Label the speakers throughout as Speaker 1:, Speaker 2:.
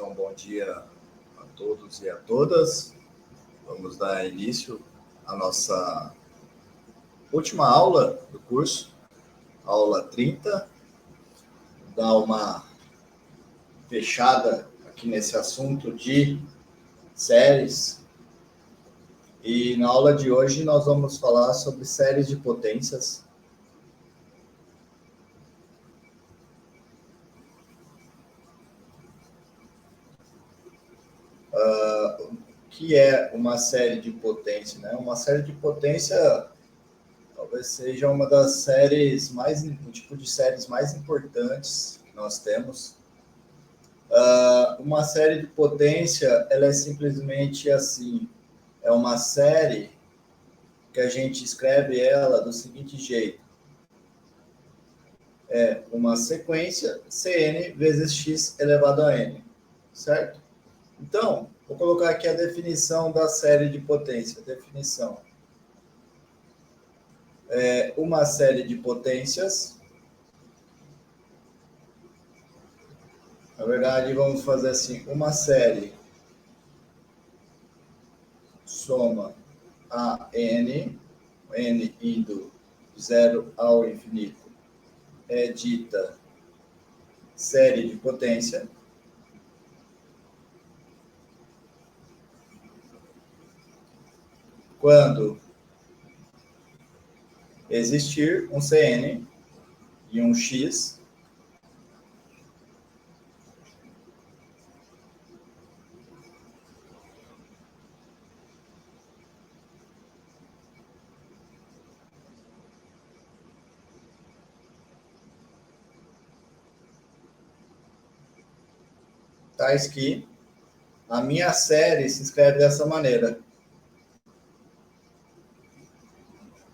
Speaker 1: Então, bom dia a todos e a todas. Vamos dar início à nossa última aula do curso, aula 30. Dar uma fechada aqui nesse assunto de séries. E na aula de hoje nós vamos falar sobre séries de potências. Que é uma série de potência, né? Uma série de potência talvez seja uma das séries o tipo de séries mais importantes que nós temos. Uma série de potência, ela é simplesmente assim, é uma série que a gente escreve ela do seguinte jeito: é uma sequência Cn vezes x elevado a n, certo? Então, vou colocar aqui a definição da série de potência. Definição: é uma série de potências. Na verdade, vamos fazer assim: uma série soma a n indo 0 ao infinito, é dita série de potência. Quando existir um Cn e um x tais que a minha série se escreve dessa maneira.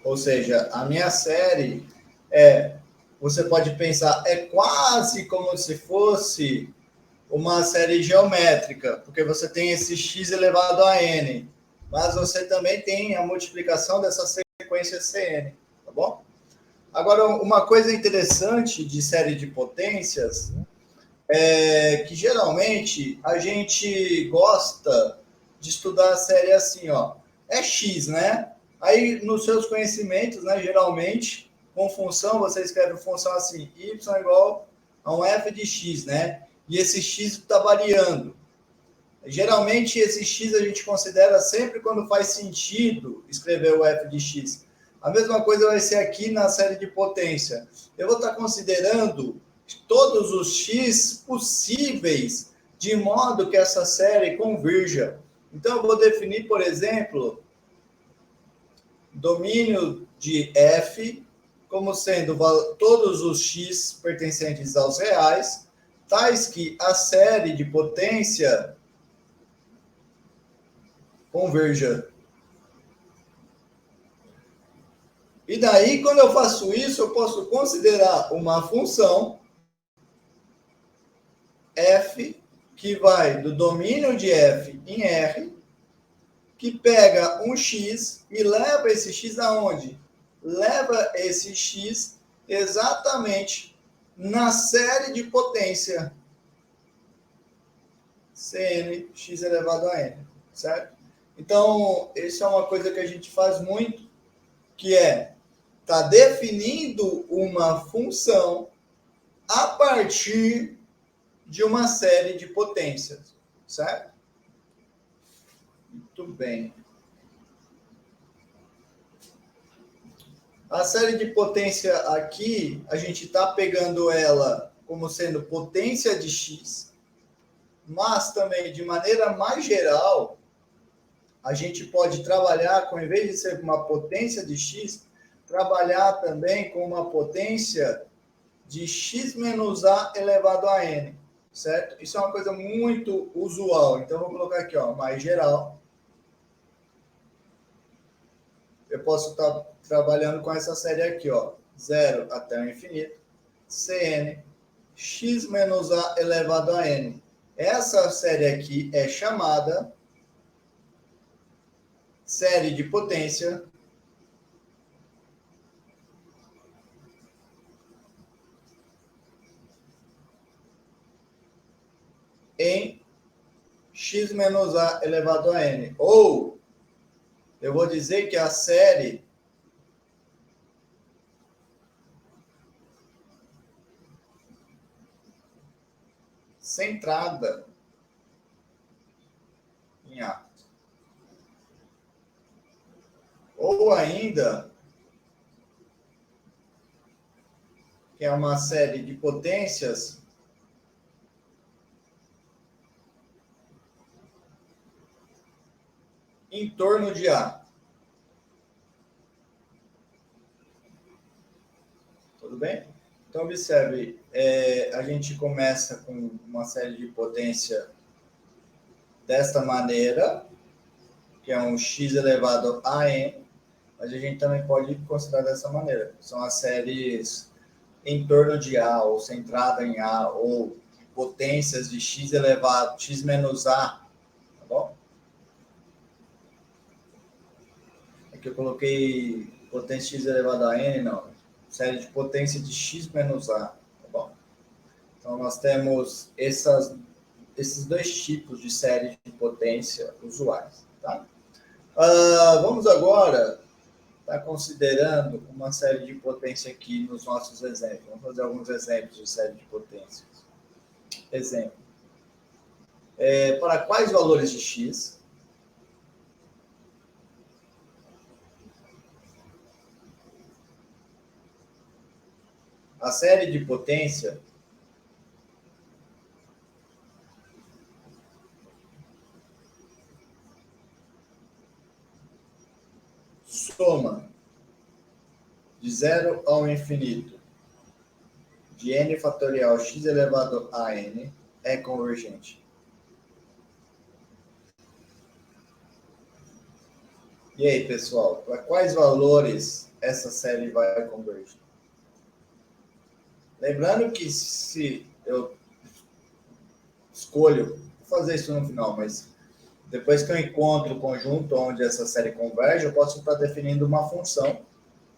Speaker 1: Ou seja, a minha série você pode pensar, é quase como se fosse uma série geométrica, porque você tem esse x elevado a n, mas você também tem a multiplicação dessa sequência Cn, tá bom? Agora, uma coisa interessante de série de potências é que geralmente a gente gosta de estudar a série assim, ó, é x, né? Aí nos seus conhecimentos, né, geralmente, com função, você escreve função assim, y igual a um f de x, né? E esse x está variando. Geralmente, esse x a gente considera sempre quando faz sentido escrever o f de x. A mesma coisa vai ser aqui na série de potência. Eu vou estar considerando todos os x possíveis, de modo que essa série convirja. Então, eu vou definir, por exemplo, domínio de f como sendo todos os x pertencentes aos reais, tais que a série de potência converja. E daí, quando eu faço isso, eu posso considerar uma função f que vai do domínio de f em R, que pega um x e leva esse x aonde? Leva esse x exatamente na série de potência Cn x elevado a n, certo? Então, isso é uma coisa que a gente faz muito, que tá definindo uma função a partir de uma série de potências, certo? Muito bem. A série de potência aqui, a gente está pegando ela como sendo potência de x, mas também, de maneira mais geral, a gente pode trabalhar, em vez de ser uma potência de x, trabalhar também com uma potência de x menos a elevado a n, certo? Isso é uma coisa muito usual. Então, vou colocar aqui, ó, mais geral. Eu posso estar trabalhando com essa série aqui, ó, 0 até o infinito, Cn, x menos a elevado a n. Essa série aqui é chamada série de potência em x menos a elevado a n. Ou eu vou dizer que a série centrada em A. Ou ainda, que é uma série de potências em torno de A. Tudo bem? Então, observe, a gente começa com uma série de potência desta maneira, que é um x elevado a n, mas a gente também pode considerar dessa maneira. São as séries em torno de A, ou centrada em A, ou potências de x elevado, x menos A, tá bom? Aqui eu coloquei potência x elevado a n, não. Série de potência de x menos A, tá bom? Então, nós temos esses dois tipos de série de potência usuais, tá? Vamos agora estar considerando uma série de potência aqui nos nossos exemplos. Vamos fazer alguns exemplos de série de potências. Exemplo. Para quais valores de x a série de potência soma de 0 ao infinito de n fatorial x elevado a n é convergente. E aí, pessoal, para quais valores essa série vai convergir? Lembrando que se eu escolho, vou fazer isso no final, mas depois que eu encontro o conjunto onde essa série converge, eu posso estar definindo uma função,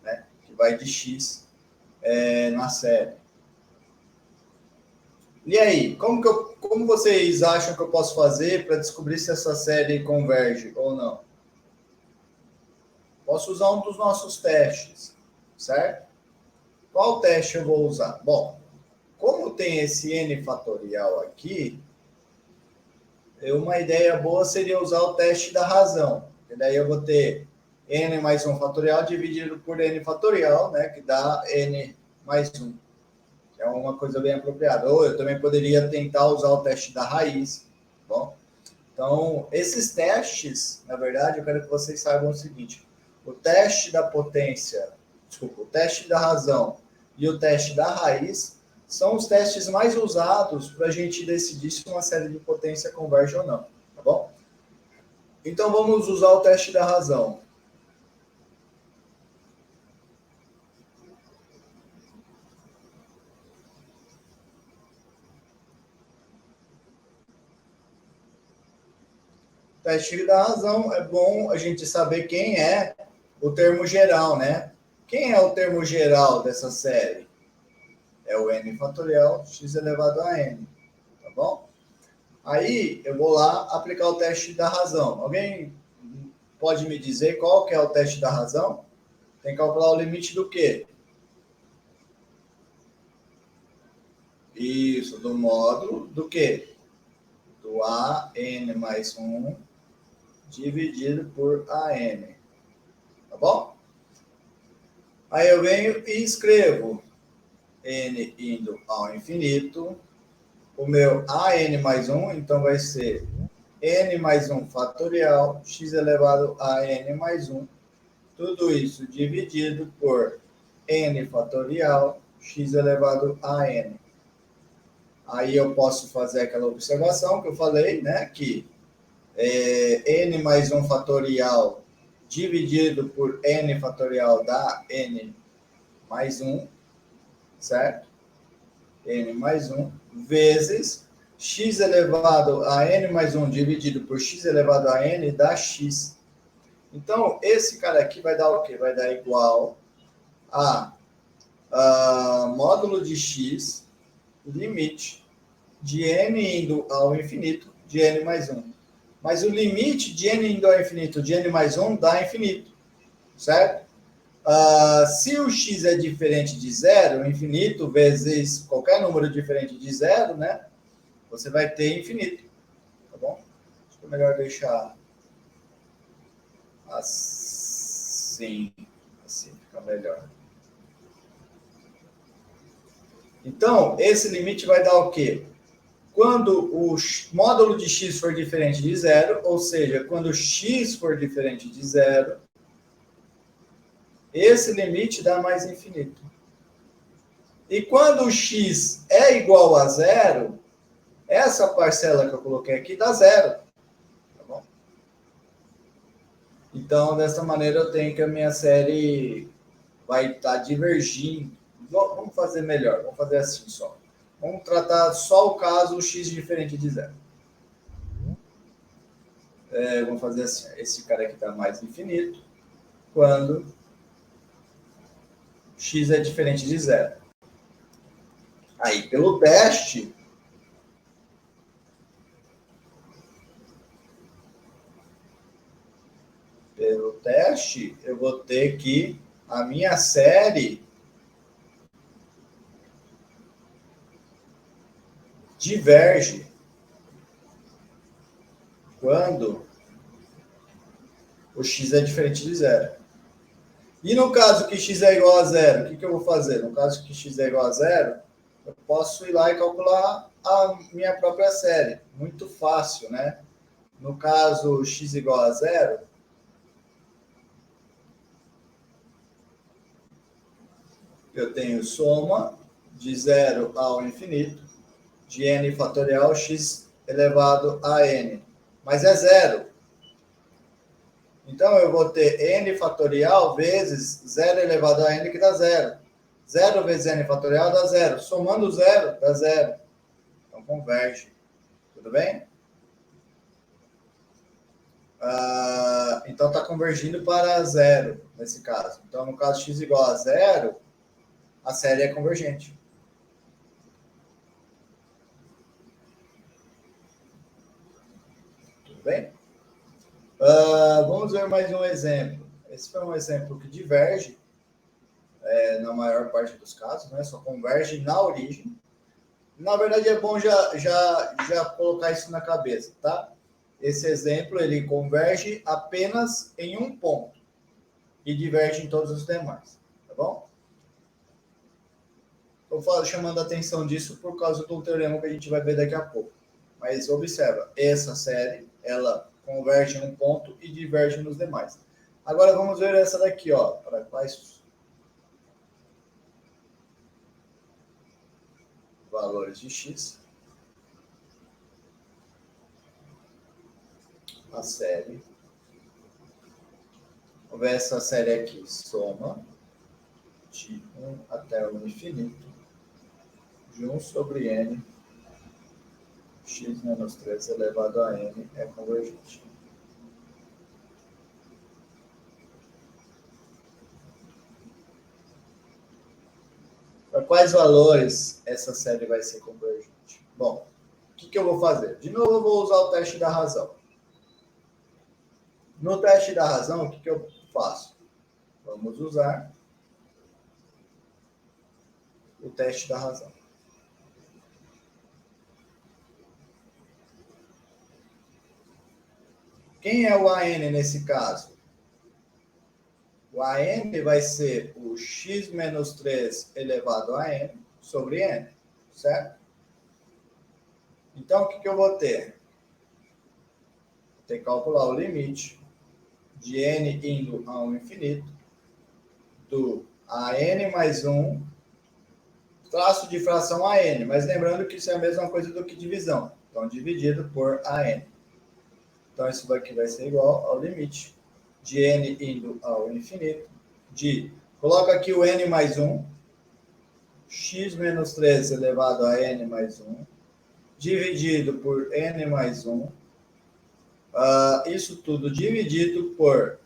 Speaker 1: né, que vai de x na série. E aí, como vocês acham que eu posso fazer para descobrir se essa série converge ou não? Posso usar um dos nossos testes, certo? Qual teste eu vou usar? Bom, como tem esse n fatorial aqui, uma ideia boa seria usar o teste da razão. E daí eu vou ter n mais 1 fatorial dividido por n fatorial, né, que dá n mais 1. Que é uma coisa bem apropriada. Ou eu também poderia tentar usar o teste da raiz. Tá bom? Então, esses testes, na verdade, eu quero que vocês saibam o seguinte. O teste da potência, desculpa, o teste da razão e o teste da raiz são os testes mais usados para a gente decidir se uma série de potência converge ou não, tá bom? Então, vamos usar o teste da razão. O teste da razão é bom a gente saber quem é o termo geral, né? Quem é o termo geral dessa série? É o n fatorial x elevado a n, tá bom? Aí eu vou lá aplicar o teste da razão. Alguém pode me dizer qual que é o teste da razão? Tem que calcular o limite do quê? Isso, do módulo do quê? Do AN mais 1 dividido por AN. Tá bom? Aí eu venho e escrevo n indo ao infinito. O meu AN mais 1, então vai ser n mais 1 fatorial, x elevado a n mais 1. Tudo isso dividido por n fatorial, x elevado a n. Aí eu posso fazer aquela observação que eu falei, né? Que n mais 1 fatorial dividido por n fatorial dá n mais 1, certo? N mais 1 vezes x elevado a n mais 1 dividido por x elevado a n dá x. Então, esse cara aqui vai dar o quê? Vai dar igual a módulo de x, limite de n indo ao infinito de n mais 1. mas o limite de n indo ao infinito de n mais 1 dá infinito, certo? Se o x é diferente de zero, infinito vezes qualquer número diferente de zero, né? Você vai ter infinito, tá bom? Acho que é melhor deixar assim fica melhor. Então, esse limite vai dar o quê? Quando o módulo de x for diferente de zero, ou seja, quando x for diferente de zero, esse limite dá mais infinito. E quando o x é igual a zero, essa parcela que eu coloquei aqui dá zero. Tá bom? Então, dessa maneira, eu tenho que a minha série vai estar divergindo. Vamos fazer melhor, vamos fazer assim só. Vamos tratar só o caso x diferente de zero. Vamos fazer assim, esse cara aqui está mais infinito quando x é diferente de zero. Aí, pelo teste, eu vou ter que a minha série diverge quando o x é diferente de zero. E no caso que x é igual a zero, o que eu vou fazer? No caso que x é igual a zero, eu posso ir lá e calcular a minha própria série. Muito fácil, né? No caso x igual a zero, eu tenho soma de zero ao infinito de n fatorial x elevado a n. Mas é zero. Então, eu vou ter n fatorial vezes 0 elevado a n, que dá zero. 0 vezes n fatorial dá zero. Somando zero, dá zero. Então, converge. Tudo bem? Então, está convergindo para zero, nesse caso. Então, no caso x igual a zero, a série é convergente. Tudo bem? Vamos ver mais um exemplo. Esse foi um exemplo que diverge, na maior parte dos casos, né? Só converge na origem. Na verdade, é bom já colocar isso na cabeça, tá? Esse exemplo, ele converge apenas em um ponto e diverge em todos os demais, tá bom? Estou chamando a atenção disso por causa do teorema que a gente vai ver daqui a pouco. Mas observa, essa série, ela converge em um ponto e diverge nos demais. Agora vamos ver essa daqui, ó, para quais valores de x a série. Vamos ver essa série aqui, soma de 1 até o infinito de 1 sobre n x menos 3 elevado a n é convergente. Para quais valores essa série vai ser convergente? Bom, o que eu vou fazer? De novo, eu vou usar o teste da razão. No teste da razão, o que eu faço? Vamos usar o teste da razão. Quem é o AN nesse caso? O AN vai ser o x menos 3 elevado a n sobre n, certo? Então, o que eu vou ter? Vou ter que calcular o limite de n indo ao infinito do AN mais 1 traço de fração AN, mas lembrando que isso é a mesma coisa do que divisão. Então, dividido por AN. Então, isso aqui vai ser igual ao limite de n indo ao infinito de... Coloca aqui o n mais 1, x menos 3 elevado a n mais 1, dividido por n mais 1. Isso tudo dividido por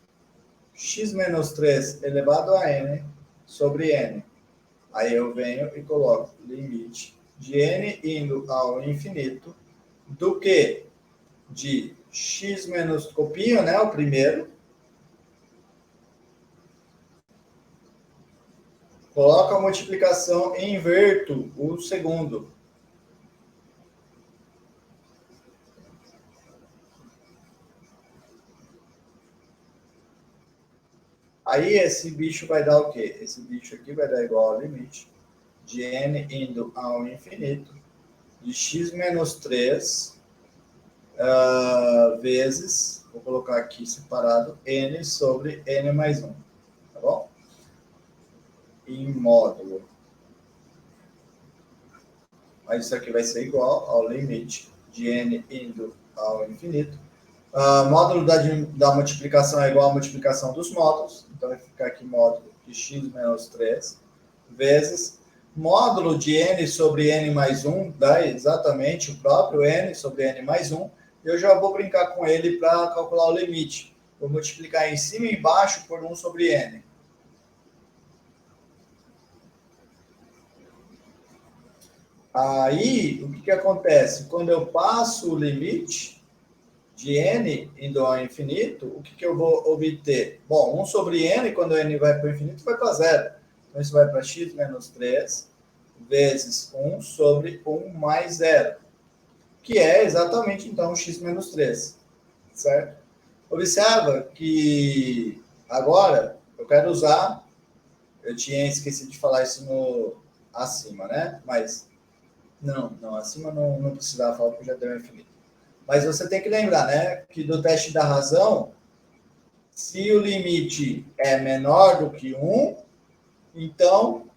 Speaker 1: x menos 3 elevado a n sobre n. Aí eu venho e coloco limite de n indo ao infinito do que? De x menos, copio, né, o primeiro. Coloco a multiplicação e inverto o segundo. Aí esse bicho vai dar o quê? Esse bicho aqui vai dar igual ao limite de n indo ao infinito de x menos 3 vezes, vou colocar aqui separado, n sobre n mais 1, tá bom? Em módulo. Mas isso aqui vai ser igual ao limite de n indo ao infinito. Módulo da multiplicação é igual à multiplicação dos módulos. Então, vai ficar aqui módulo de x menos 3 vezes módulo de n sobre n mais 1, dá exatamente o próprio n sobre n mais 1. Eu já vou brincar com ele para calcular o limite. Vou multiplicar em cima e embaixo por 1 sobre n. Aí, o que acontece? Quando eu passo o limite de n indo ao infinito, o que eu vou obter? Bom, 1 sobre n, quando n vai para o infinito, vai para zero. Então, isso vai para x menos 3 vezes 1 sobre 1 mais 0, que é exatamente, então, x menos 3, certo? Observa que agora eu quero usar, eu tinha esquecido de falar isso no acima, né? Mas não, acima não precisava falar porque já deu infinito. Mas você tem que lembrar, né, que do teste da razão, se o limite é menor do que 1, então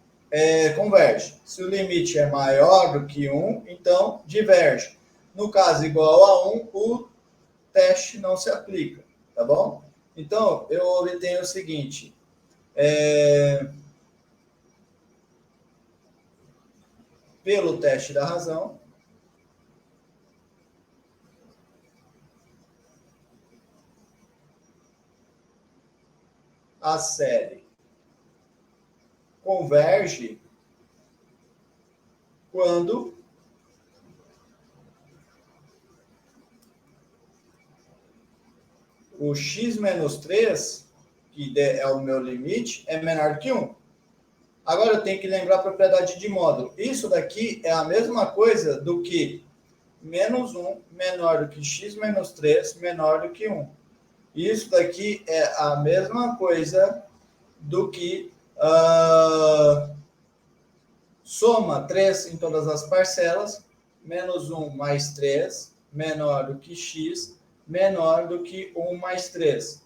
Speaker 1: converge. Se o limite é maior do que 1, então diverge. No caso igual a 1, o teste não se aplica, tá bom? Então, eu obtenho o seguinte, pelo teste da razão, a série converge quando o x menos 3, que é o meu limite, é menor que 1. Agora eu tenho que lembrar a propriedade de módulo. Isso daqui é a mesma coisa do que menos 1 menor do que x menos 3 menor do que 1. Isso daqui é a mesma coisa do que soma 3 em todas as parcelas, menos 1 mais 3, menor do que x, menor do que 1 mais 3.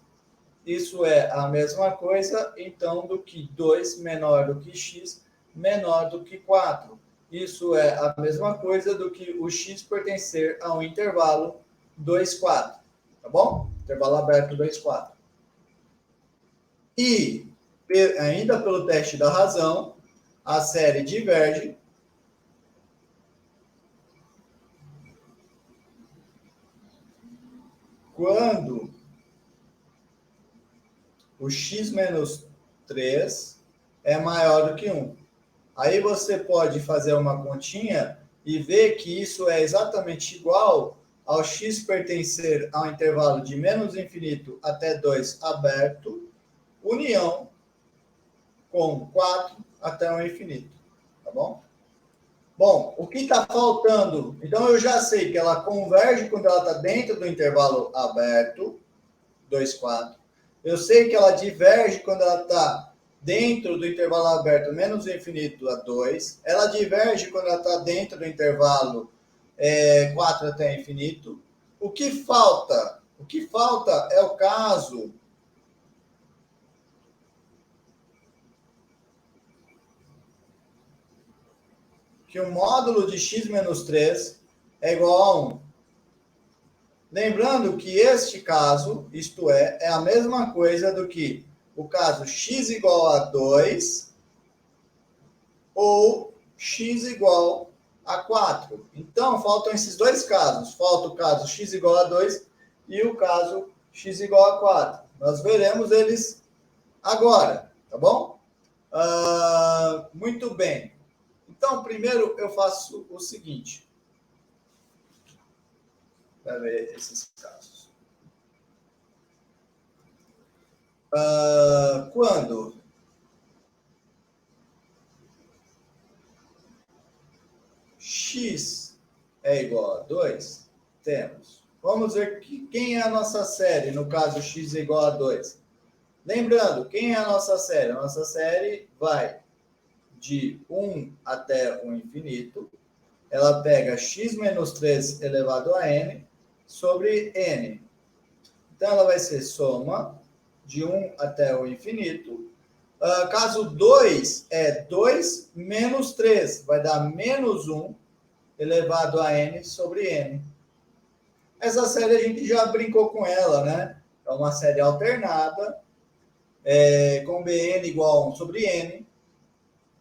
Speaker 1: Isso é a mesma coisa, então, do que 2 menor do que x, menor do que 4. Isso é a mesma coisa do que o x pertencer a um intervalo 2, 4. Tá bom? Intervalo aberto 2, 4. E, ainda pelo teste da razão, a série diverge quando o x menos 3 é maior do que 1. Aí você pode fazer uma continha e ver que isso é exatamente igual ao x pertencer ao intervalo de menos infinito até 2 aberto, união com 4 até o infinito. Tá bom? Bom, o que está faltando? Então, eu já sei que ela converge quando ela está dentro do intervalo aberto, 2, 4. Eu sei que ela diverge quando ela está dentro do intervalo aberto menos infinito a 2. Ela diverge quando ela está dentro do intervalo 4 até infinito. O que falta? O que falta é o caso que o módulo de x menos 3 é igual a 1. Lembrando que este caso, isto é a mesma coisa do que o caso x igual a 2 ou x igual a 4. Então, faltam esses dois casos. Falta o caso x igual a 2 e o caso x igual a 4. Nós veremos eles agora, tá bom? Muito bem. Então, primeiro eu faço o seguinte, para ver esses casos. Quando x é igual a 2, temos. Vamos ver quem é a nossa série, no caso x é igual a 2. Lembrando, quem é a nossa série? A nossa série vai de 1 até o infinito. Ela pega x menos 3 elevado a n sobre n. Então, ela vai ser soma de 1 até o infinito. Caso 2 é 2 menos 3, vai dar menos 1 elevado a n sobre n. Essa série a gente já brincou com ela, né? É uma série alternada, com bn igual a 1 sobre n.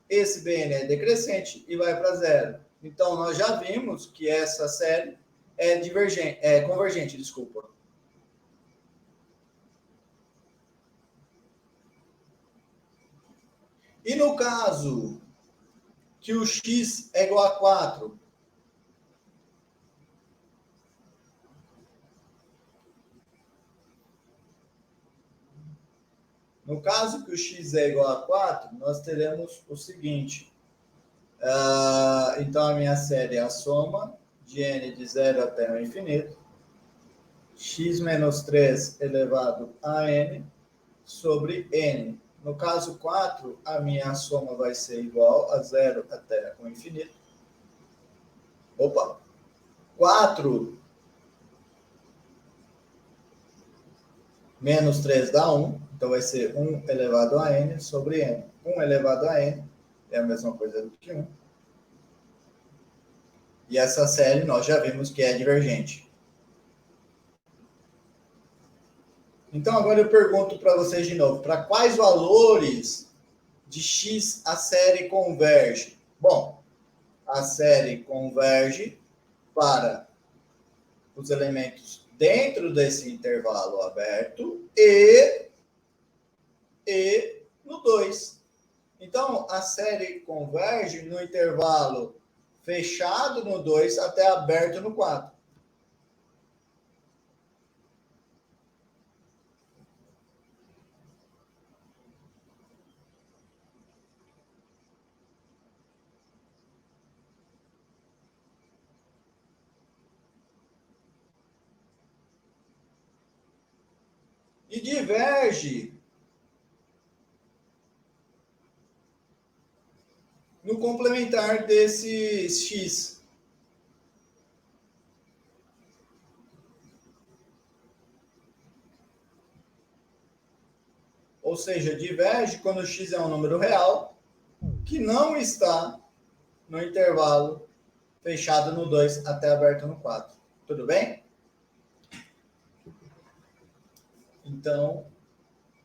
Speaker 1: Esse bn é decrescente e vai para zero. Então, nós já vimos que essa série é convergente, desculpa. E no caso que o x é igual a 4, no caso que o x é igual a 4, nós teremos o seguinte. Então, a minha série é a soma de n de 0 até o infinito, x menos 3 elevado a n sobre n. No caso 4, a minha soma vai ser igual a 0 até o infinito. 4 menos 3 dá 1, então vai ser 1 elevado a n sobre n. 1 elevado a n é a mesma coisa do que 1. E essa série nós já vimos que é divergente. Então, agora eu pergunto para vocês de novo, para quais valores de x a série converge? Bom, a série converge para os elementos dentro desse intervalo aberto e no 2. Então, a série converge no intervalo fechado no 2 até aberto no 4. E diverge no complementar desse x. Ou seja, diverge quando x é um número real que não está no intervalo fechado no 2 até aberto no 4. Tudo bem? Então,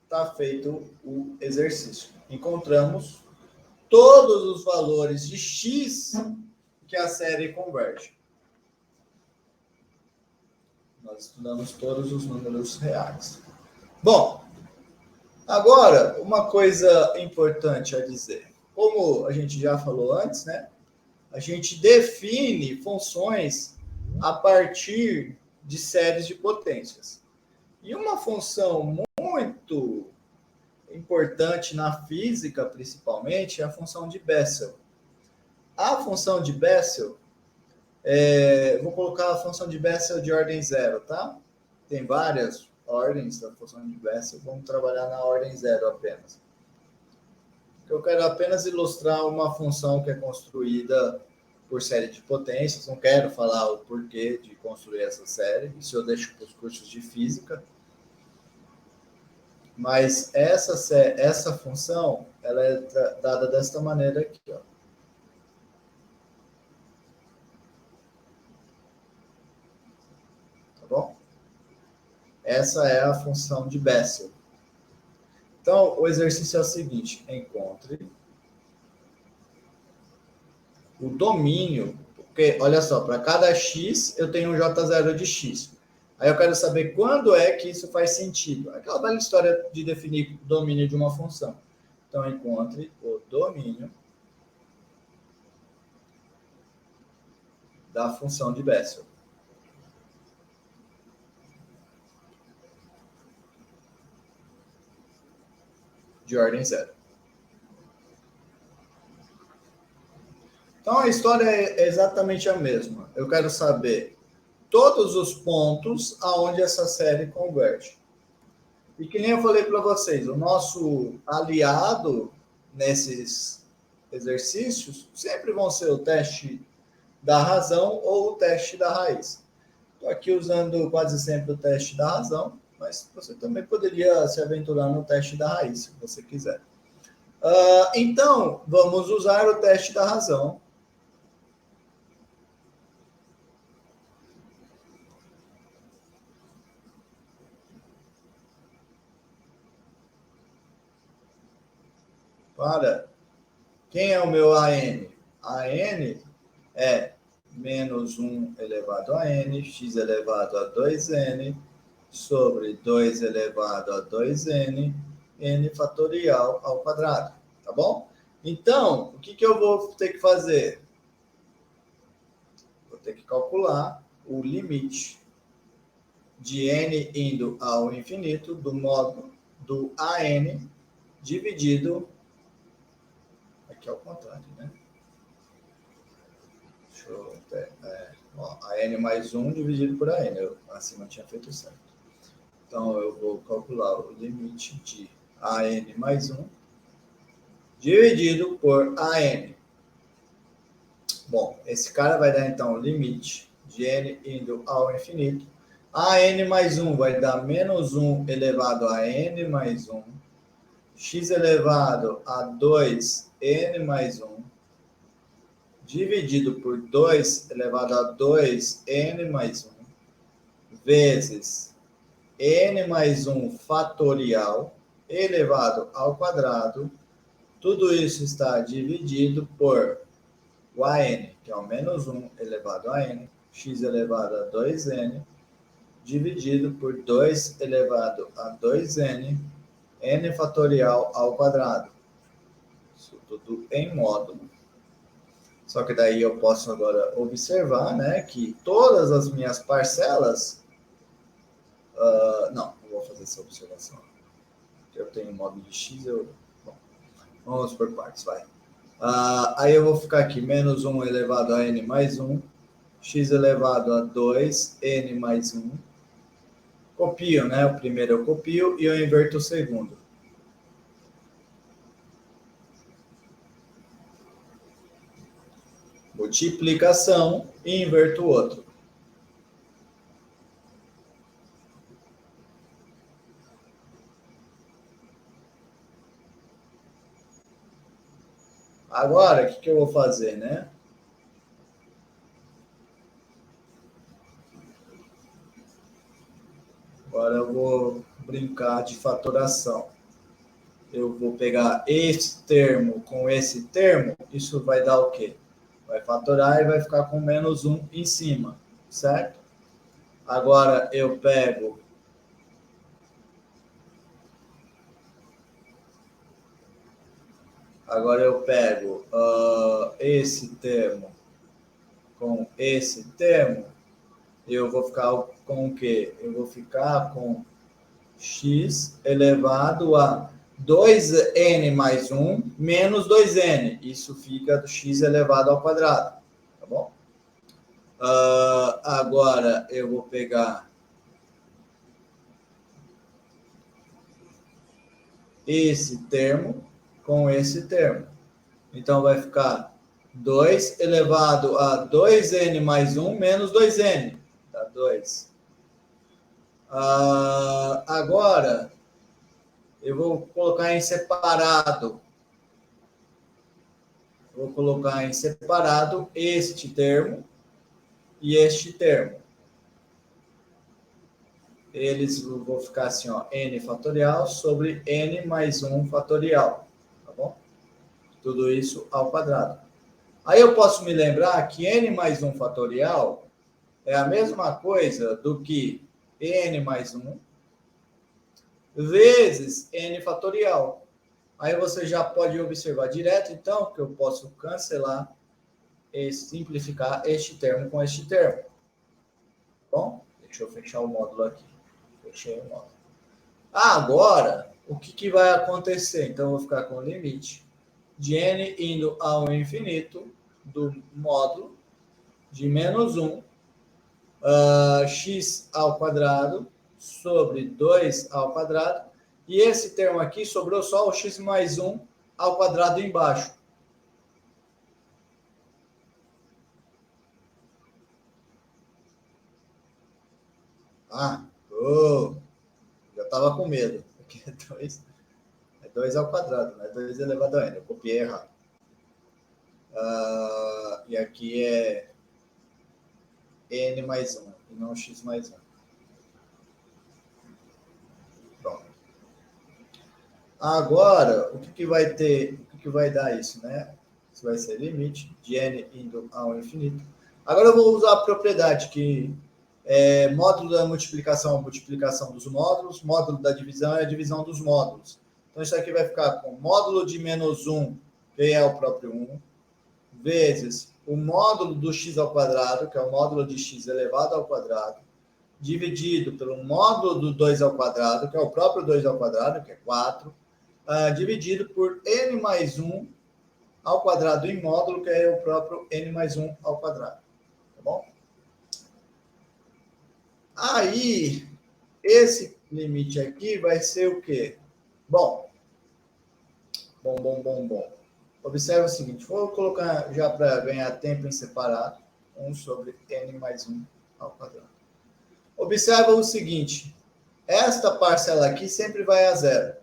Speaker 1: está feito o exercício. Encontramos todos os valores de x que a série converge. Nós estudamos todos os números reais. Bom, agora, uma coisa importante a dizer. Como a gente já falou antes, né? A gente define funções a partir de séries de potências. E uma função muito importante na física, principalmente, é a função de Bessel. A função de Bessel, vou colocar a função de Bessel de ordem zero, tá? Tem várias ordens da função de Bessel, vamos trabalhar na ordem zero apenas. Eu quero apenas ilustrar uma função que é construída por série de potências, não quero falar o porquê de construir essa série, isso eu deixo para os cursos de física. Mas essa função, ela é dada desta maneira aqui, ó. Tá bom? Essa é a função de Bessel. Então, o exercício é o seguinte: encontre o domínio, porque, olha só, para cada x eu tenho um J0 de x. Aí eu quero saber quando é que isso faz sentido. Aquela velha história de definir o domínio de uma função. Então, encontre o domínio da função de Bessel. de ordem zero. Então, a história é exatamente a mesma. Eu quero saber todos os pontos aonde essa série converge. E que nem eu falei para vocês, o nosso aliado nesses exercícios sempre vão ser o teste da razão ou o teste da raiz. Estou aqui usando quase sempre o teste da razão, mas você também poderia se aventurar no teste da raiz, se você quiser. Então, vamos usar o teste da razão. Para quem é o meu AN? AN é menos 1 elevado a n, x elevado a 2n, sobre 2 elevado a 2n, n fatorial ao quadrado, tá bom? Então, o que eu vou ter que fazer? Vou ter que calcular o limite de n indo ao infinito do módulo do AN dividido... Aqui é o contrário, né? Deixa eu... a n mais 1 dividido por AN. Eu acima tinha feito certo. Então, eu vou calcular o limite de AN mais 1 dividido por AN. Bom, esse cara vai dar, então, o limite de n indo ao infinito. AN mais 1 vai dar menos 1 elevado a n mais 1. X elevado a 2n mais 1. Dividido por 2 elevado a 2n mais 1. Vezes n mais 1 fatorial elevado ao quadrado. Tudo isso está dividido por o AN, que é o menos 1 elevado a n, x elevado a 2n, dividido por 2 elevado a 2n, n fatorial ao quadrado. Isso tudo em módulo. Só que daí eu posso agora observar, né, que todas as minhas parcelas... não vou fazer essa observação. Eu tenho módulo de x, bom, vamos por partes, vai. Aí eu vou ficar aqui, menos 1 elevado a n mais 1, x elevado a 2, n mais 1. Copio, né? O primeiro eu copio e eu inverto o segundo. Multiplicação e inverto o outro. Agora, o que eu vou fazer, né? Agora eu vou brincar de fatoração. Eu vou pegar esse termo com esse termo, isso vai dar o quê? Vai fatorar e vai ficar com menos 1 em cima, certo? Agora eu pego... esse termo com esse termo, eu vou ficar com o quê? Eu vou ficar com x elevado a 2n mais 1 menos 2n. Isso fica do x elevado ao quadrado, tá bom? Agora eu vou pegar esse termo com esse termo. Então, vai ficar 2 elevado a 2n mais 1 menos 2n. Dá 2. Agora, eu vou colocar em separado. Vou colocar em separado este termo e este termo. Eles vão ficar assim, ó, n fatorial sobre n mais 1 fatorial. Tá bom? Tudo isso ao quadrado. Aí eu posso me lembrar que n mais 1 fatorial é a mesma coisa do que n mais 1 vezes n fatorial. Aí você já pode observar direto, então, que eu posso cancelar e simplificar este termo com este termo. Bom, deixa eu fechar o módulo aqui. Fechei o módulo. Agora, o que vai acontecer? Então, eu vou ficar com o limite de n indo ao infinito do módulo de menos 1, x ao quadrado sobre 2 ao quadrado, e esse termo aqui sobrou só o x mais 1 ao quadrado embaixo. Já estava com medo. Aqui é 2 ao quadrado, não é 2 elevado a n. Eu copiei errado. E aqui é n mais 1, e não x mais 1. Pronto. Agora, o que vai ter, o que vai dar isso, né? Isso vai ser limite de n indo ao infinito. Agora eu vou usar a propriedade que módulo da multiplicação, a multiplicação dos módulos, módulo da divisão é a divisão dos módulos. Então, isso aqui vai ficar com módulo de menos 1, que é o próprio 1, vezes o módulo do x ao quadrado, que é o módulo de x elevado ao quadrado, dividido pelo módulo do 2 ao quadrado, que é o próprio 2 ao quadrado, que é 4, dividido por n mais 1 ao quadrado em módulo, que é o próprio n mais 1 ao quadrado. Tá bom? Aí, esse limite aqui vai ser o quê? Bom. Observe o seguinte, vou colocar já para ganhar tempo em separado, 1 sobre n mais 1 ao quadrado. Observa o seguinte, esta parcela aqui sempre vai a zero.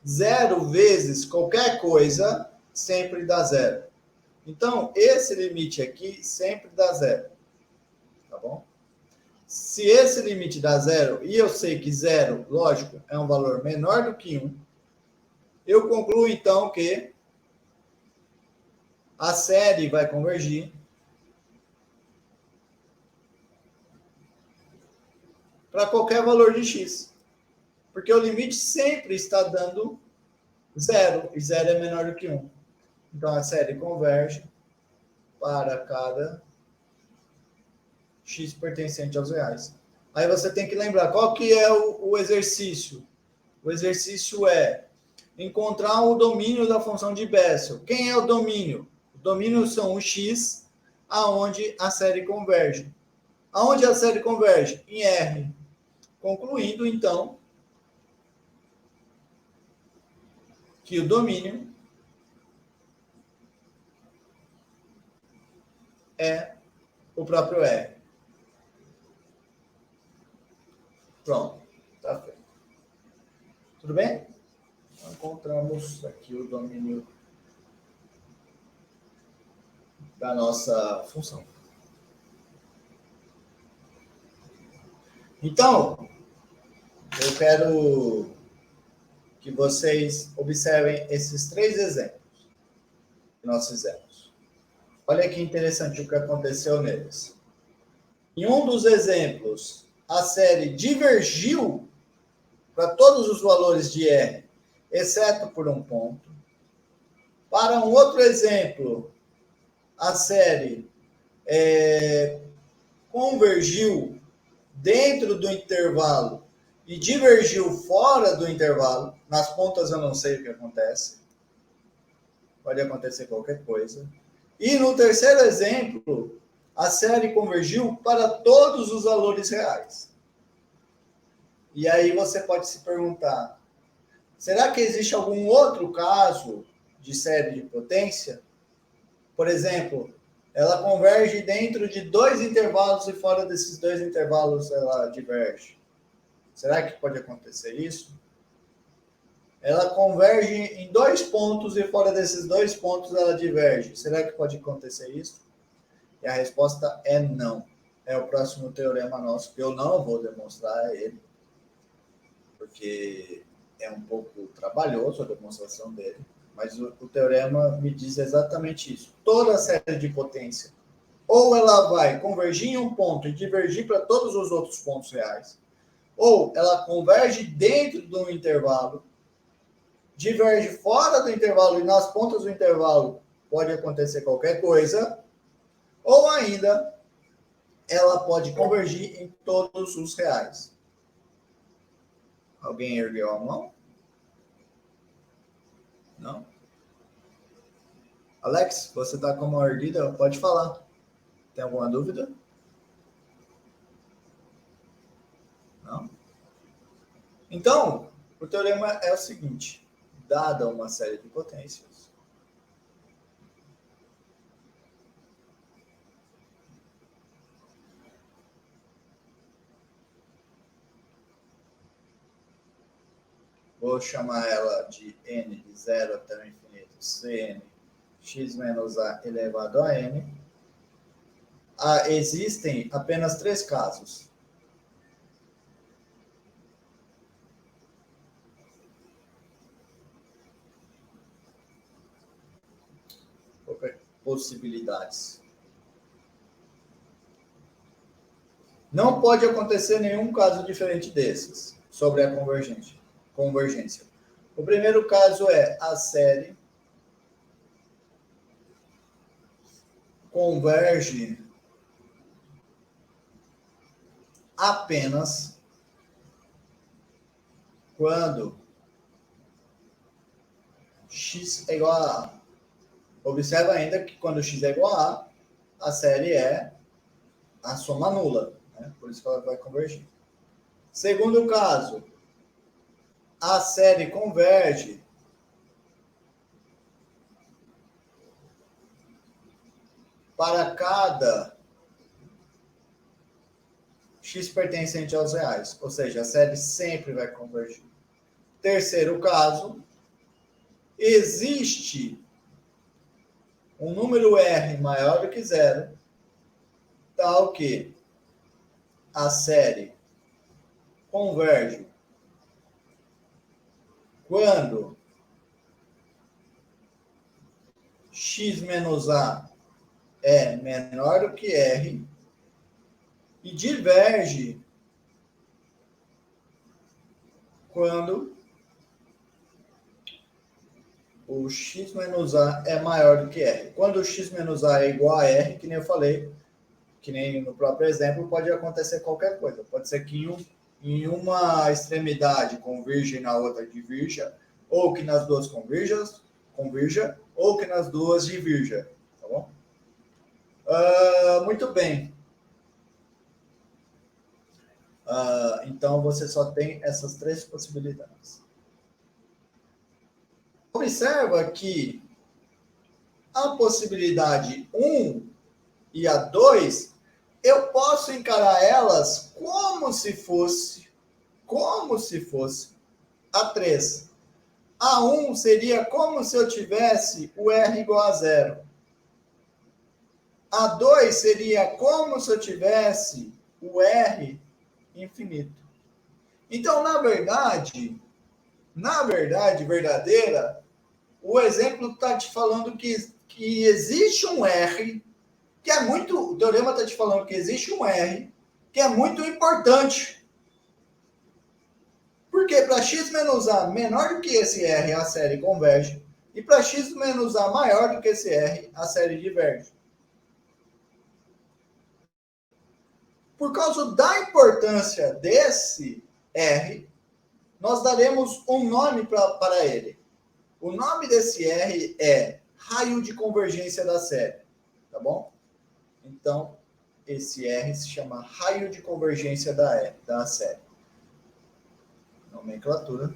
Speaker 1: 0 vezes qualquer coisa sempre dá zero. Então, esse limite aqui sempre dá zero. Tá bom? Se esse limite dá zero, e eu sei que zero, lógico, é um valor menor do que 1, eu concluo, então, que a série vai convergir para qualquer valor de x. Porque o limite sempre está dando zero, e zero é menor do que 1. Então, a série converge para cada x pertencente aos reais. Aí você tem que lembrar, qual que é o exercício? O exercício é encontrar o domínio da função de Bessel. Quem é o domínio? O domínio são os x, aonde a série converge. Aonde a série converge? Em R. Concluindo, então, que o domínio é o próprio R. Pronto, tá feito. Tudo bem? Então, encontramos aqui o domínio da nossa função. Então, eu quero que vocês observem esses 3 exemplos que nós fizemos. Olha que interessante o que aconteceu neles. Em um dos exemplos, a série divergiu para todos os valores de R, exceto por um ponto. Para um outro exemplo, a série convergiu dentro do intervalo e divergiu fora do intervalo. Nas pontas eu não sei o que acontece. Pode acontecer qualquer coisa. E no terceiro exemplo, a série convergiu para todos os valores reais. E aí você pode se perguntar, será que existe algum outro caso de série de potência? Por exemplo, ela converge dentro de 2 intervalos e fora desses 2 intervalos ela diverge. Será que pode acontecer isso? Ela converge em 2 pontos e fora desses 2 pontos ela diverge. Será que pode acontecer isso? E a resposta é não. É o próximo teorema nosso, que eu não vou demonstrar ele, porque é um pouco trabalhoso a demonstração dele, mas o teorema me diz exatamente isso. Toda série de potência, ou ela vai convergir em um ponto e divergir para todos os outros pontos reais, ou ela converge dentro de um intervalo, diverge fora do intervalo e nas pontas do intervalo pode acontecer qualquer coisa, ou ainda ela pode convergir em todos os reais. Alguém ergueu a mão? Não? Alex, você está com uma mordida? Pode falar. Tem alguma dúvida? Não? Então, o teorema é o seguinte. Dada uma série de potências, vou chamar ela de n de 0 até o infinito, Cn, x menos a elevado a n. Existem apenas 3 casos. Possibilidades. Não pode acontecer nenhum caso diferente desses sobre a convergência. O primeiro caso é a série converge apenas quando x é igual a A. Observa ainda que quando x é igual a A, a série é a soma nula, né? Por isso que ela vai convergir. Segundo caso, a série converge para cada x pertencente aos reais, ou seja, a série sempre vai convergir. Terceiro caso, existe um número R maior do que zero, tal que a série converge quando x menos A é menor do que R e diverge quando o x menos A é maior do que R. Quando o x menos A é igual a R, que nem eu falei, que nem no próprio exemplo, pode acontecer qualquer coisa. Pode ser que em uma extremidade convirja e na outra divirja, ou que nas duas convirja, ou que nas duas divirja. Tá bom? Muito bem. Então, você só tem essas 3 possibilidades. Observa que a possibilidade 1 e a 2, eu posso encarar elas como se fosse a 3. A 1 seria como se eu tivesse o R igual a 0. A 2 seria como se eu tivesse o R infinito. Então, na verdade verdadeira, o exemplo está te falando que existe um R, que é muito... O teorema está te falando que existe um R, que é muito importante. Porque para x menos A menor do que esse R, a série converge. E para x menos A maior do que esse R, a série diverge. Por causa da importância desse R, nós daremos um nome para ele. O nome desse R é raio de convergência da série. Tá bom? Então, esse R se chama raio de convergência da série. Nomenclatura.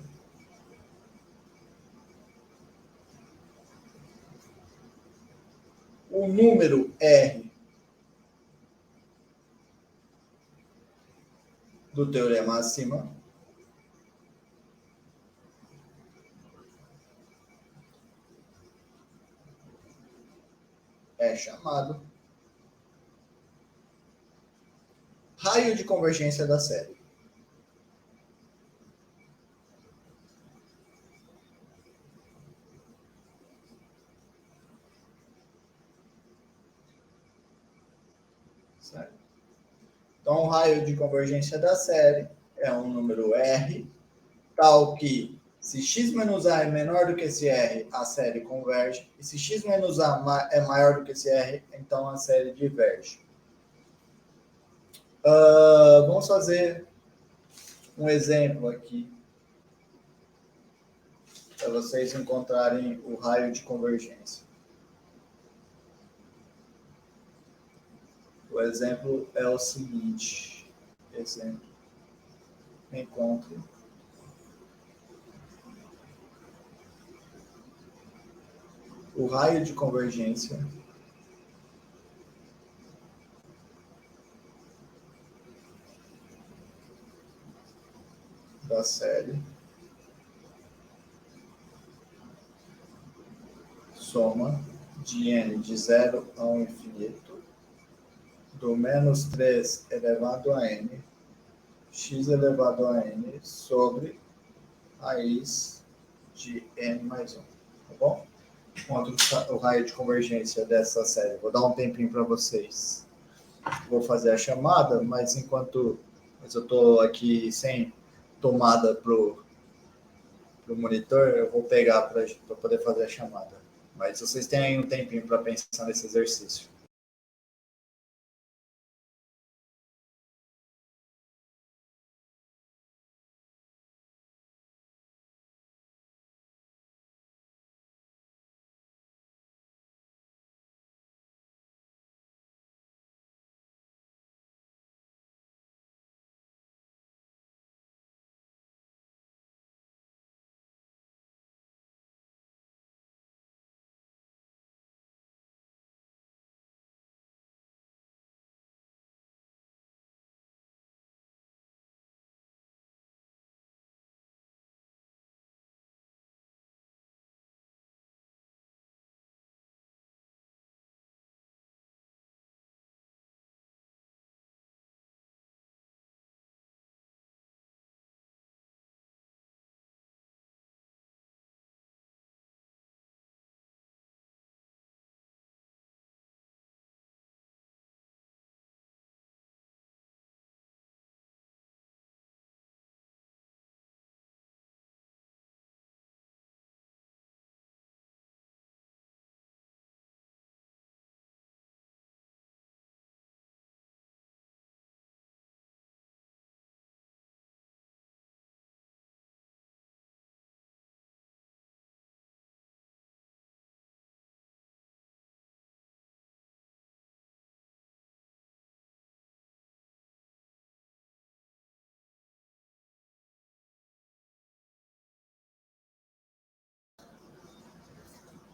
Speaker 1: O número R do teorema acima é chamado raio de convergência da série. Certo? Então, o raio de convergência da série é um número R, tal que se x menos A é menor do que esse R, a série converge. E se x menos A é maior do que esse R, então a série diverge. Vamos fazer um exemplo aqui. para vocês encontrarem o raio de convergência. O exemplo é o seguinte. Exemplo. Encontre o raio de convergência da série soma de n de 0 ao infinito do menos 3 elevado a n x elevado a n sobre raiz de n mais 1, tá bom? Enquanto o raio de convergência dessa série. Vou dar um tempinho para vocês. Vou fazer a chamada, mas enquanto eu estou aqui sem tomada para o monitor, eu vou pegar para poder fazer a chamada. Mas vocês têm aí um tempinho para pensar nesse exercício.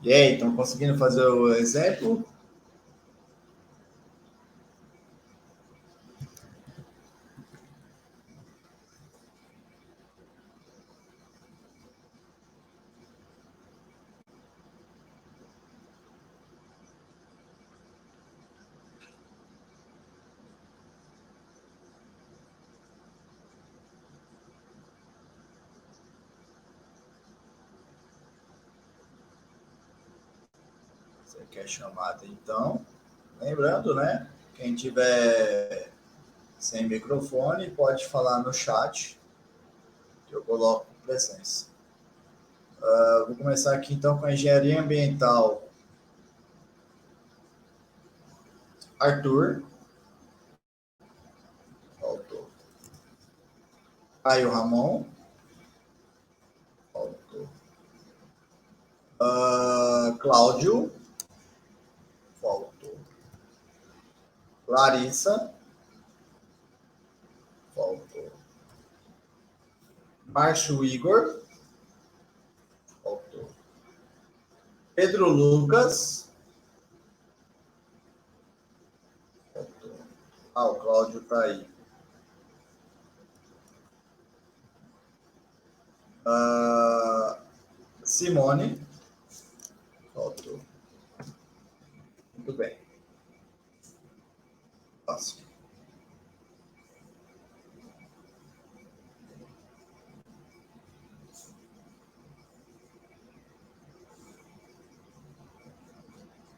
Speaker 1: E aí, estão conseguindo fazer o exemplo? Você quer chamada, então? Lembrando, né? Quem tiver sem microfone pode falar no chat, que eu coloco presença. Vou começar aqui então com a engenharia ambiental. Arthur. Faltou. Caio Ramon. Faltou. Cláudio. Faltou. Larissa. Faltou. Márcio Igor. Faltou. Pedro Lucas. Faltou. O Cláudio está aí. Simone. Faltou. Muito bem. Passo.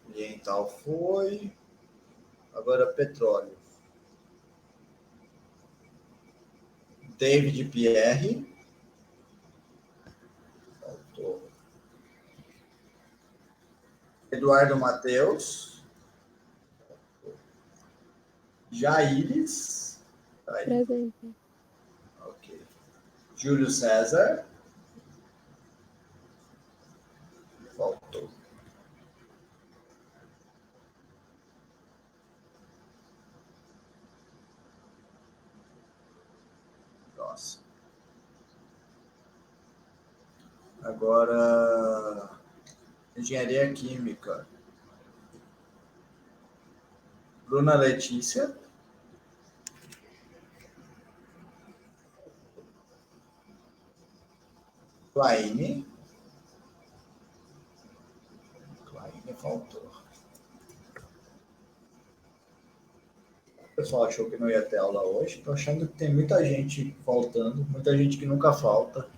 Speaker 1: Ambiental foi. Agora petróleo. David Pierre. Faltou. Eduardo Mateus. Jaires. Tá aí.
Speaker 2: Presente.
Speaker 1: Ok. Júlio César. Faltou. Nossa. Agora, engenharia química. Bruna Letícia. Claine. Claine faltou. O pessoal achou que não ia ter aula hoje. Estou achando que tem muita gente faltando, muita gente que nunca falta.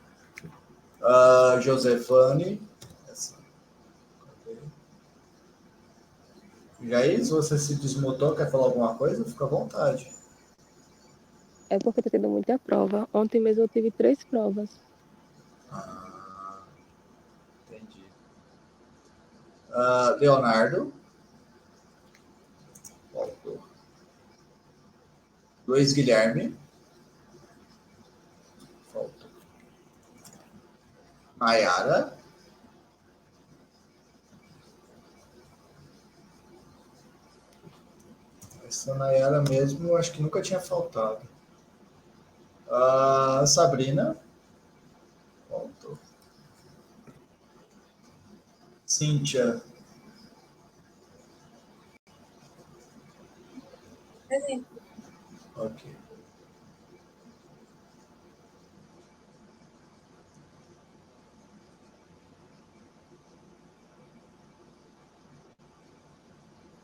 Speaker 1: Josefane. Jair, se você se desmutou, quer falar alguma coisa? Fica à vontade.
Speaker 2: É porque tá tendo muita prova. Ontem mesmo eu tive 3 provas.
Speaker 1: Entendi. Leonardo. Faltou. Luiz Guilherme. Faltou. Nayara. Essa Nayara mesmo, acho que nunca tinha faltado. Sabrina. Faltou. Cíntia. Ok.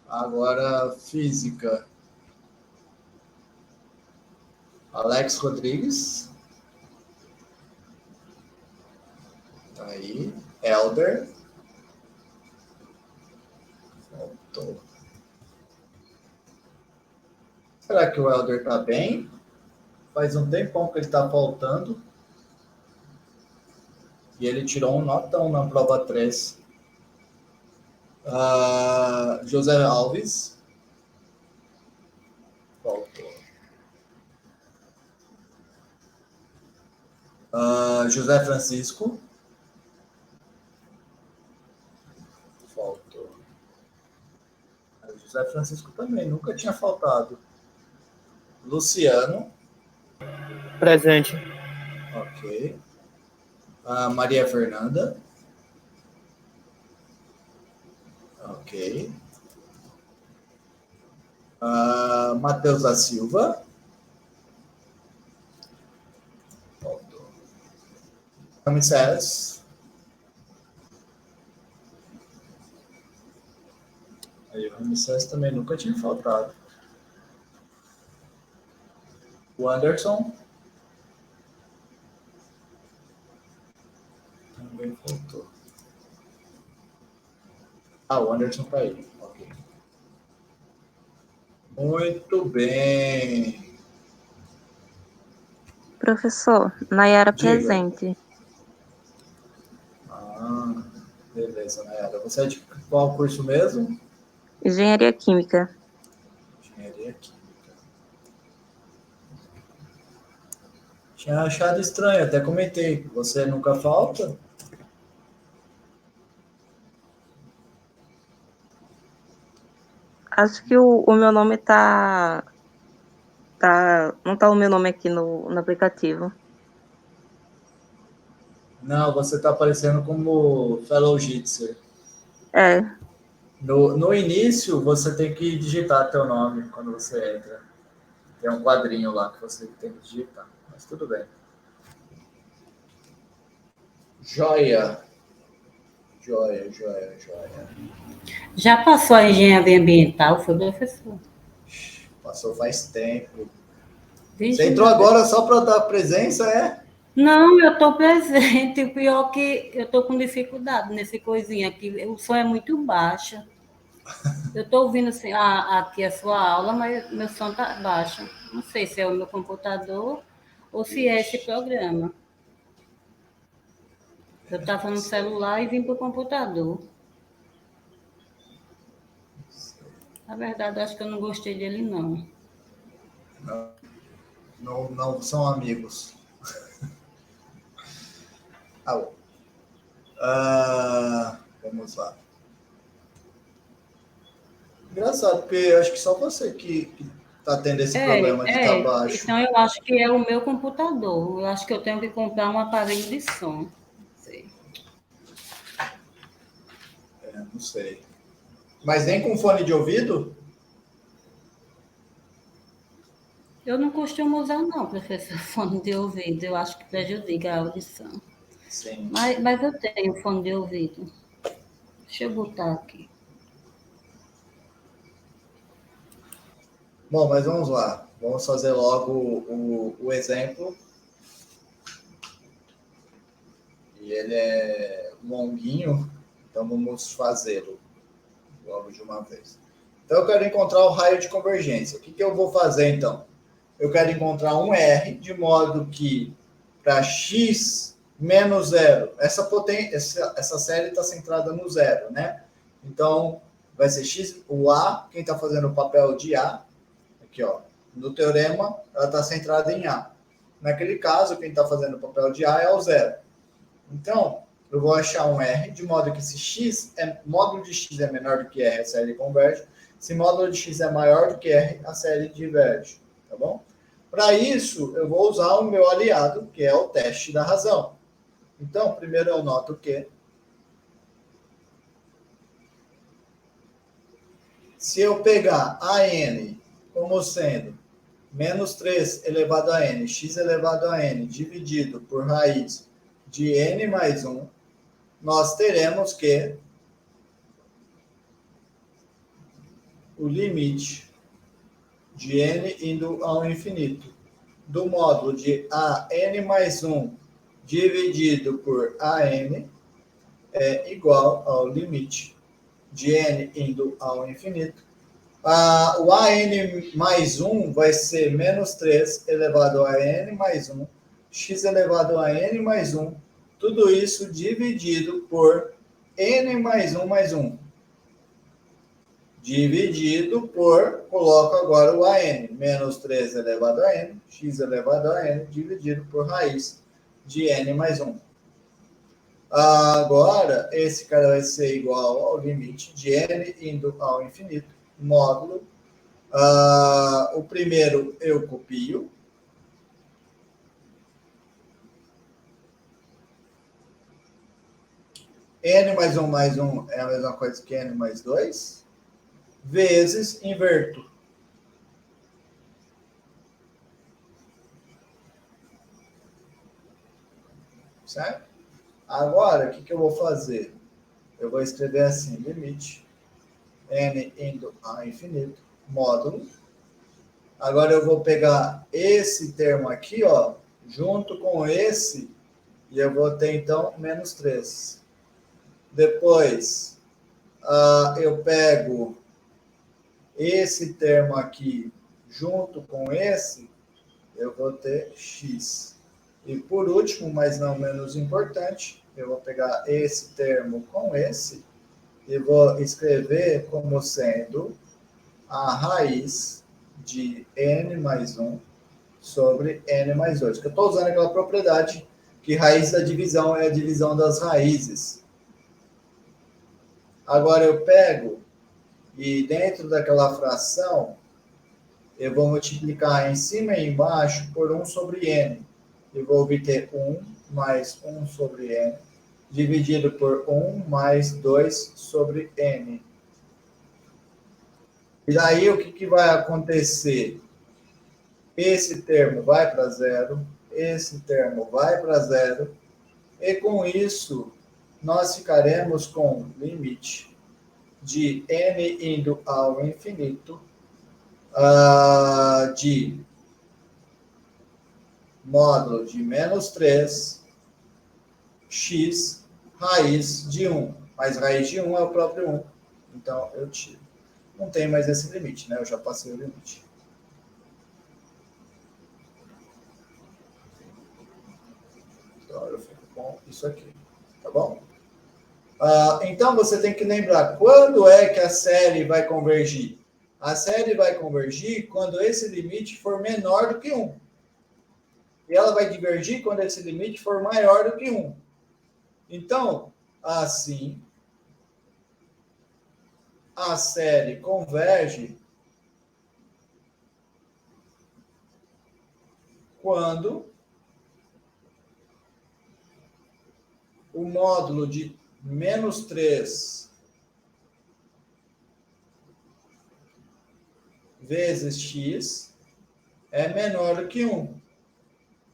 Speaker 1: Agora, física. Alex Rodrigues. Tá aí. Elder. Faltou. Será que o Elder tá bem? Faz um tempão que ele tá faltando. E ele tirou um notão na prova 3. José Alves. Faltou. José Francisco. Faltou. José Francisco também, nunca tinha faltado. Luciano.
Speaker 3: Presente.
Speaker 1: Ok. Maria Fernanda. Ok. Matheus da Silva. Faltou. Ramsés. Aí o Ramsés também nunca tinha faltado. O Anderson. Também faltou. O Anderson tá aí. Ok. Muito bem.
Speaker 4: Professor, Nayara
Speaker 1: Diga.
Speaker 4: presente.
Speaker 1: Beleza, Nayara. Você é de qual curso mesmo?
Speaker 4: Engenharia Química.
Speaker 1: Engenharia Química. Tinha achado estranho, até comentei. Você nunca falta?
Speaker 4: Acho que o meu nome não tá o meu nome aqui no aplicativo.
Speaker 1: Não, você está aparecendo como Fellow Jitser.
Speaker 4: É.
Speaker 1: No início, você tem que digitar teu nome quando você entra. Tem um quadrinho lá que você tem que digitar. Mas tudo bem. Joia. Joia.
Speaker 5: Já passou a engenharia ambiental, foi professor?
Speaker 1: Passou faz tempo.
Speaker 5: Vixe,
Speaker 1: Você entrou agora só para dar presença, é?
Speaker 5: Não, eu estou presente. O pior é que eu estou com dificuldade nesse coisinha aqui. O som é muito baixo. Eu estou ouvindo assim, aqui a sua aula, mas meu som está baixo. Não sei se é o meu computador ou se é esse programa. Eu estava no celular e vim para o computador. Na verdade, eu acho que eu não gostei dele, não.
Speaker 1: Não são amigos. Vamos lá. Engraçado, porque eu acho que só você que tá tendo esse problema de estar baixo.
Speaker 5: Então, eu acho que é o meu computador. Eu acho que eu tenho que comprar um aparelho de som. Não sei.
Speaker 1: Não sei. Mas nem com fone de ouvido?
Speaker 5: Eu não costumo usar, não, professor, fone de ouvido. Eu acho que prejudica a audição.
Speaker 1: Sim.
Speaker 5: Mas eu tenho fone de ouvido. Deixa eu botar aqui.
Speaker 1: Bom, mas vamos lá. Vamos fazer logo o exemplo. E ele é longuinho, então vamos fazê-lo logo de uma vez. Então, eu quero encontrar o raio de convergência. O que eu vou fazer, então? Eu quero encontrar um R, de modo que para x menos zero, essa série está centrada no zero, né? Então, vai ser x, o A, quem está fazendo o papel de A, aqui, ó, no teorema, ela está centrada em A. Naquele caso, quem está fazendo o papel de A é o zero. Então, eu vou achar um R, de modo que se módulo de x é menor do que R, a série converge. Se módulo de x é maior do que R, a série diverge. Tá bom? Para isso, eu vou usar o meu aliado, que é o teste da razão. Então, primeiro eu noto que se eu pegar a n como sendo menos 3 elevado a n, x elevado a n, dividido por raiz de n mais 1, nós teremos que o limite de n indo ao infinito do módulo de a n mais 1 dividido por a n é igual ao limite de n indo ao infinito. O a n mais 1 vai ser menos 3 elevado a n mais 1, x elevado a n mais 1, tudo isso dividido por n mais 1 mais 1. Dividido por, coloco agora o AN, menos 3 elevado a N, x elevado a N, dividido por raiz de N mais 1. Agora, esse cara vai ser igual ao limite de N indo ao infinito, módulo. O primeiro eu copio. N mais 1 é a mesma coisa que N mais 2. Vezes inverto. Certo? Agora, o que eu vou fazer? Eu vou escrever assim, limite n indo a infinito, módulo. Agora eu vou pegar esse termo aqui, ó, junto com esse, e eu vou ter, então, menos 3. Depois, eu pego esse termo aqui junto com esse, eu vou ter x. E por último, mas não menos importante, eu vou pegar esse termo com esse e vou escrever como sendo a raiz de n mais 1 sobre n mais 2. Que eu estou usando aquela propriedade que raiz da divisão é a divisão das raízes. Agora eu pego e dentro daquela fração, eu vou multiplicar em cima e embaixo por 1 sobre n. Eu vou obter 1 mais 1 sobre n, dividido por 1 mais 2 sobre n. E daí o que vai acontecer? Esse termo vai para zero, esse termo vai para zero, e com isso nós ficaremos com limite de n indo ao infinito de módulo de menos 3 x raiz de 1. Mas raiz de 1 é o próprio 1. Então, eu tiro. Não tem mais esse limite, né? Eu já passei o limite. Então, eu fico com isso aqui. Tá bom? Então, você tem que lembrar quando é que a série vai convergir. A série vai convergir quando esse limite for menor do que 1. E ela vai divergir quando esse limite for maior do que 1. Então, assim, a série converge quando o módulo de menos 3 vezes x é menor do que 1.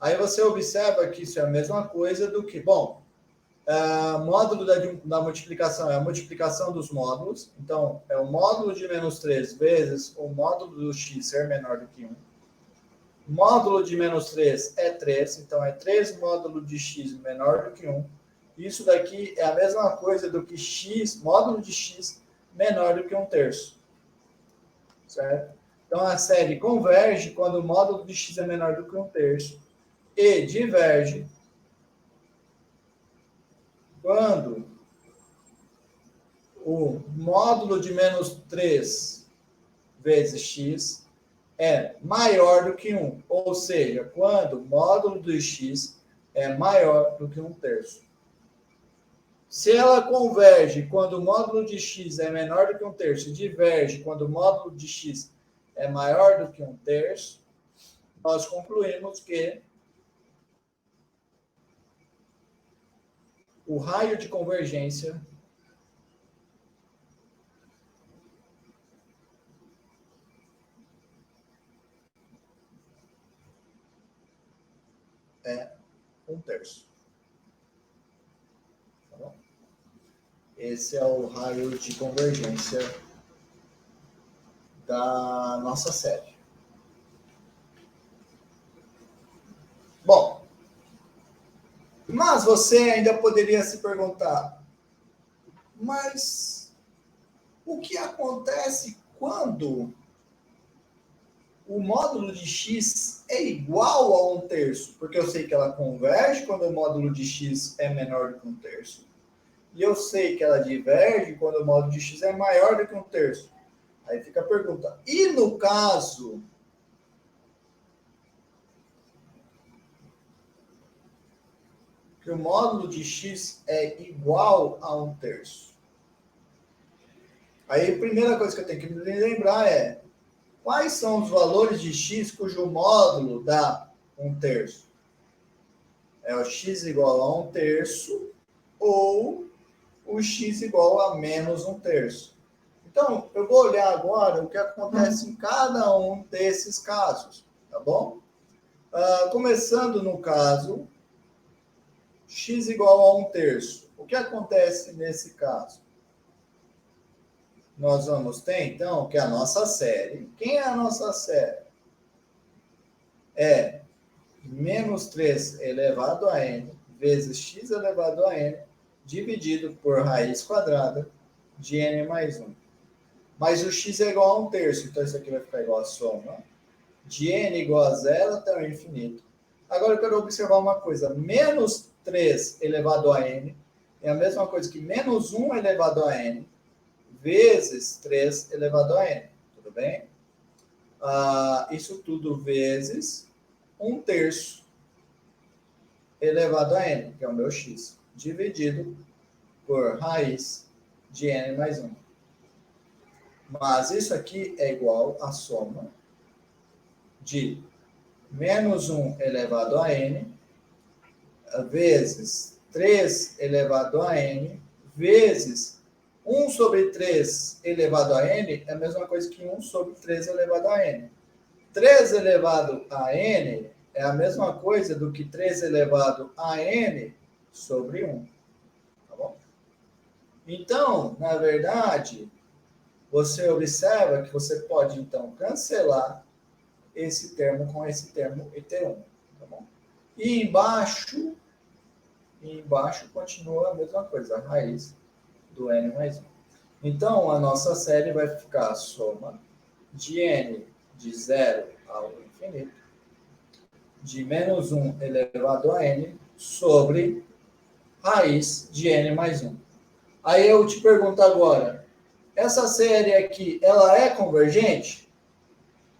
Speaker 1: Aí você observa que isso é a mesma coisa do que... Bom, módulo da multiplicação é a multiplicação dos módulos. Então, é o módulo de menos 3 vezes o módulo do x ser menor do que 1. Módulo de menos 3 é 3. Então, é 3 módulo de x menor do que 1. Isso daqui é a mesma coisa do que x, módulo de x menor do que 1/3. Certo? Então, a série converge quando o módulo de x é menor do que 1/3 e diverge quando o módulo de menos 3 vezes x é maior do que 1. Ou seja, quando o módulo do x é maior do que 1/3. Se ela converge quando o módulo de x é menor do que 1/3 e diverge quando o módulo de x é maior do que 1/3, nós concluímos que o raio de convergência é 1/3. Tá bom? Esse é o raio de convergência da nossa série. Bom, mas você ainda poderia se perguntar, mas o que acontece quando o módulo de x é igual a 1/3? Porque eu sei que ela converge quando o módulo de x é menor do que 1/3. E eu sei que ela diverge quando o módulo de x é maior do que 1/3. Aí fica a pergunta, e no caso que o módulo de x é igual a 1/3? Aí a primeira coisa que eu tenho que me lembrar é quais são os valores de x cujo módulo dá 1/3? É o x igual a 1/3 ou o x igual a menos 1/3. Então, eu vou olhar agora o que acontece em cada um desses casos, tá bom? Começando no caso x igual a 1/3. O que acontece nesse caso? Nós vamos ter, então, que a nossa série... Quem é a nossa série? É menos 3 elevado a n vezes x elevado a n dividido por raiz quadrada de n mais 1. Mas o x é igual a 1/3, então isso aqui vai ficar igual a soma de n igual a 0 até o infinito. Agora eu quero observar uma coisa. Menos 3 elevado a n é a mesma coisa que menos 1 elevado a n vezes 3 elevado a n. Tudo bem? Isso tudo vezes 1/3 elevado a n, que é o meu x, dividido por raiz de n mais 1. Mas isso aqui é igual à soma de menos 1 elevado a n vezes 3 elevado a n vezes 1 sobre 3 elevado a n é a mesma coisa que 1 sobre 3 elevado a n. 3 elevado a n é a mesma coisa do que 3 elevado a n sobre 1. Tá bom? Então, na verdade, você observa que você pode, então, cancelar esse termo com esse termo e ter 1. Tá bom? E embaixo continua a mesma coisa, a raiz do n mais 1. Então, a nossa série vai ficar a soma de n de 0 ao infinito, de menos 1 elevado a n, sobre raiz de n mais 1. Aí eu te pergunto agora, essa série aqui, ela é convergente?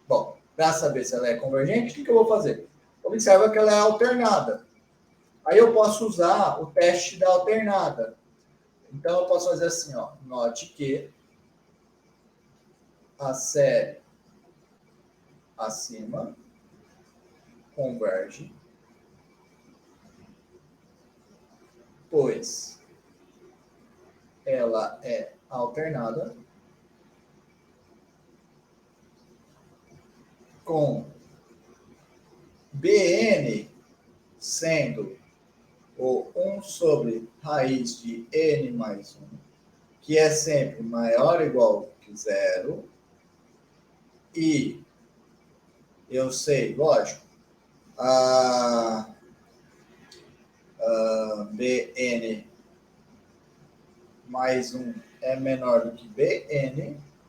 Speaker 1: Bom, para saber se ela é convergente, o que eu vou fazer? Observa que ela é alternada. Aí eu posso usar o teste da alternada. Então, eu posso fazer assim, ó, note que a série acima converge, pois ela é alternada com Bn sendo o 1 sobre raiz de n mais 1, que é sempre maior ou igual que zero, e eu sei, lógico, a Bn mais 1 é menor do que Bn,